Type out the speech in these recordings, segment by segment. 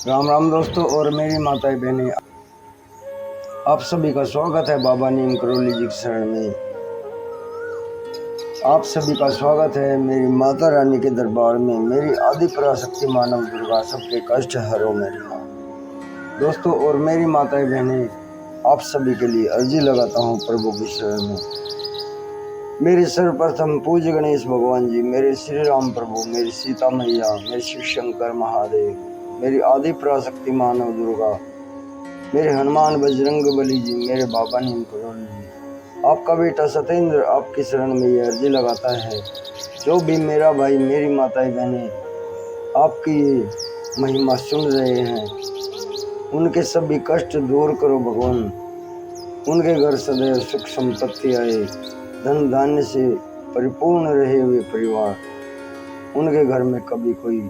राम राम दोस्तों और मेरी माताएं बहनें, आप सभी का स्वागत है बाबा नीम करौली जी के शरण में। आप सभी का स्वागत है मेरी माता रानी के दरबार में। मेरी आदि पराशक्ति मानव दुर्गा सबके कष्ट हरो मेरी माँ। दोस्तों और मेरी माताएं बहनें, आप सभी के लिए अर्जी लगाता हूँ प्रभु के शरण में। मेरे सर्वप्रथम पूज्य गणेश भगवान जी, मेरे श्री राम प्रभु, मेरी सीता मैया, मेरे शिव शंकर महादेव, मेरी आदि पराशक्ति मानव दुर्गा, मेरे हनुमान बजरंग बली जी, मेरे बाबा नीम करौली जी, आपका बेटा सत्येंद्र आपकी शरण में ये अर्जी लगाता है। जो भी मेरा भाई मेरी माताएं बहनें आपकी ये महिमा सुन रहे हैं, उनके सभी कष्ट दूर करो भगवान। उनके घर सदैव सुख संपत्ति आए, धन धान्य से परिपूर्ण रहे हुए परिवार, उनके घर में कभी कोई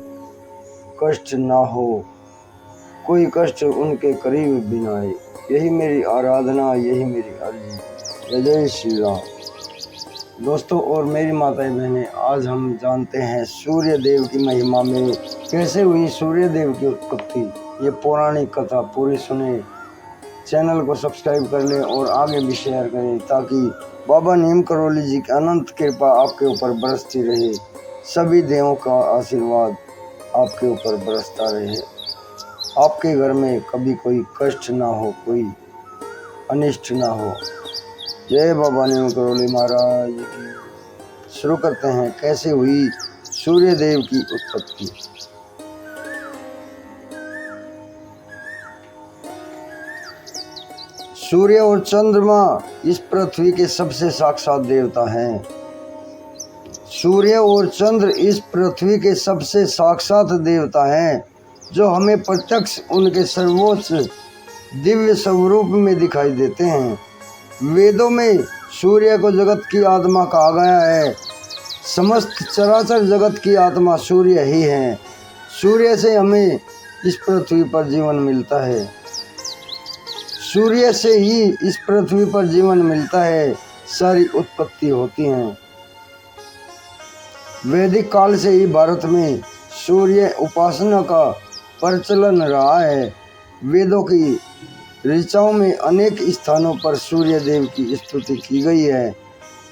कष्ट ना हो, कोई कष्ट उनके करीब भी ना आए। यही मेरी आराधना, यही मेरी अर्जी। जय जय श्री राम। दोस्तों और मेरी माताएं बहनें, आज हम जानते हैं सूर्य देव की महिमा में कैसे हुई सूर्य देव की उत्पत्ति। ये पौराणिक कथा पूरी सुने, चैनल को सब्सक्राइब कर लें और आगे भी शेयर करें, ताकि बाबा नीम करौली जी की अनंत कृपा आपके ऊपर बरसती रहे। सभी देवों का आशीर्वाद आपके ऊपर बरसता रहे। आपके घर में कभी कोई कष्ट ना हो, कोई अनिष्ट ना हो। जय बाबा नीम करौली महाराज की। शुरू करते हैं कैसे हुई सूर्य देव की उत्पत्ति। सूर्य और चंद्रमा इस पृथ्वी के सबसे साक्षात देवता हैं। सूर्य और चंद्र इस पृथ्वी के सबसे साक्षात देवता हैं, जो हमें प्रत्यक्ष उनके सर्वोच्च दिव्य स्वरूप में दिखाई देते हैं। वेदों में सूर्य को जगत की आत्मा कहा गया है। समस्त चराचर जगत की आत्मा सूर्य ही है। सूर्य से हमें इस पृथ्वी पर जीवन मिलता है। सूर्य से ही इस पृथ्वी पर जीवन मिलता है, सारी उत्पत्ति होती है। वैदिक काल से ही भारत में सूर्य उपासना का प्रचलन रहा है। वेदों की ऋचाओं में अनेक स्थानों पर सूर्य देव की स्तुति की गई है।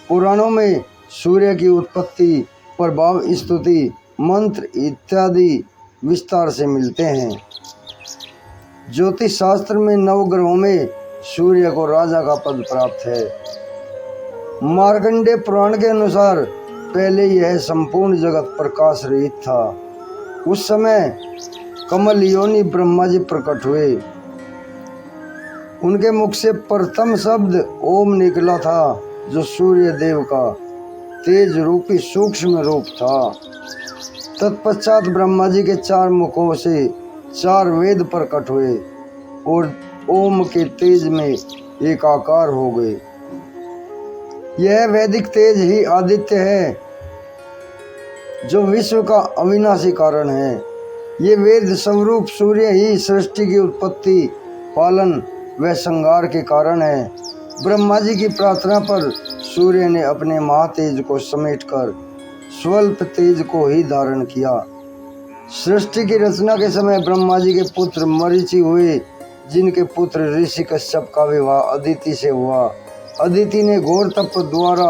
पुराणों में सूर्य की उत्पत्ति, प्रभाव, स्तुति, मंत्र इत्यादि विस्तार से मिलते हैं। ज्योतिष शास्त्र में नवग्रहों में सूर्य को राजा का पद प्राप्त है। मार्कंडेय पुराण के अनुसार पहले यह संपूर्ण जगत प्रकाश रहित था। उस समय कमल योनि ब्रह्मा जी प्रकट हुए। उनके मुख से प्रथम शब्द ओम निकला था, जो सूर्य देव का तेज रूपी सूक्ष्म रूप था। तत्पश्चात ब्रह्मा जी के 4 मुखों से 4 वेद प्रकट हुए और ओम के तेज में एकाकार हो गए। यह वैदिक तेज ही आदित्य है, जो विश्व का अविनाशी कारण है। ये वेद स्वरूप सूर्य ही सृष्टि की उत्पत्ति, पालन व संहार के कारण है। ब्रह्मा जी की प्रार्थना पर सूर्य ने अपने महातेज को समेटकर स्वल्प तेज को ही धारण किया। सृष्टि की रचना के समय ब्रह्मा जी के पुत्र मरीचि हुए, जिनके पुत्र ऋषि कश्यप का विवाह अदिति से हुआ। अदिति ने घोर तप द्वारा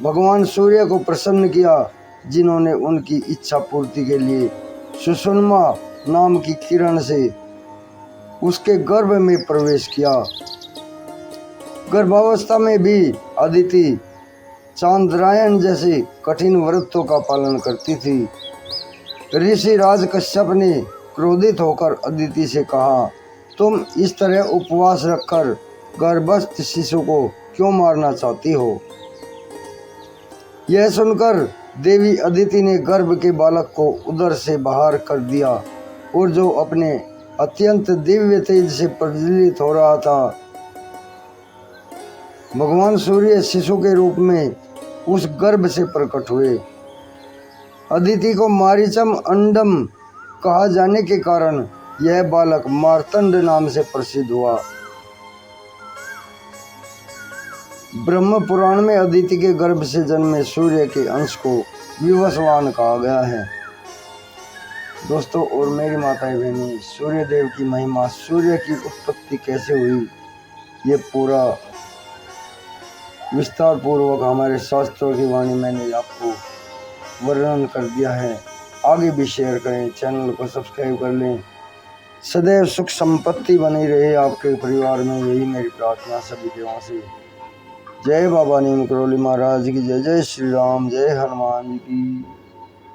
भगवान सूर्य को प्रसन्न किया, जिन्होंने उनकी इच्छा पूर्ति के लिए सुषुम्ना नाम की किरण से उसके गर्भ में प्रवेश किया। गर्भावस्था में भी अदिति चांद्रायन जैसे कठिन व्रतों का पालन करती थी। ऋषि राज कश्यप ने क्रोधित होकर अदिति से कहा, तुम इस तरह उपवास रखकर गर्भस्थ शिशु को क्यों मारना चाहती हो? यह सुनकर देवी अदिति ने गर्भ के बालक को उदर से बाहर कर दिया, और जो अपने अत्यंत दिव्य तेज से प्रज्वलित हो रहा था, भगवान सूर्य शिशु के रूप में उस गर्भ से प्रकट हुए। अदिति को मारीचम अंडम कहा जाने के कारण यह बालक मार्तंड नाम से प्रसिद्ध हुआ। ब्रह्म पुराण में अदिति के गर्भ से जन्मे सूर्य के अंश को विवस्वान कहा गया है। दोस्तों और मेरी माताएं बहनें, सूर्य देव की महिमा, सूर्य की उत्पत्ति कैसे हुई, ये पूरा विस्तार पूर्वक हमारे शास्त्रों की वाणी मैंने आपको वर्णन कर दिया है। आगे भी शेयर करें, चैनल को सब्सक्राइब कर लें। सदैव सुख संपत्ति बनी रहे आपके परिवार में, यही मेरी प्रार्थना सभी देवों से। जय बाबा नीम करोली महाराज की जय। जय श्री राम, जय हनुमान जी की।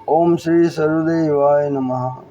ओम श्री सर्वदेवाय नमः।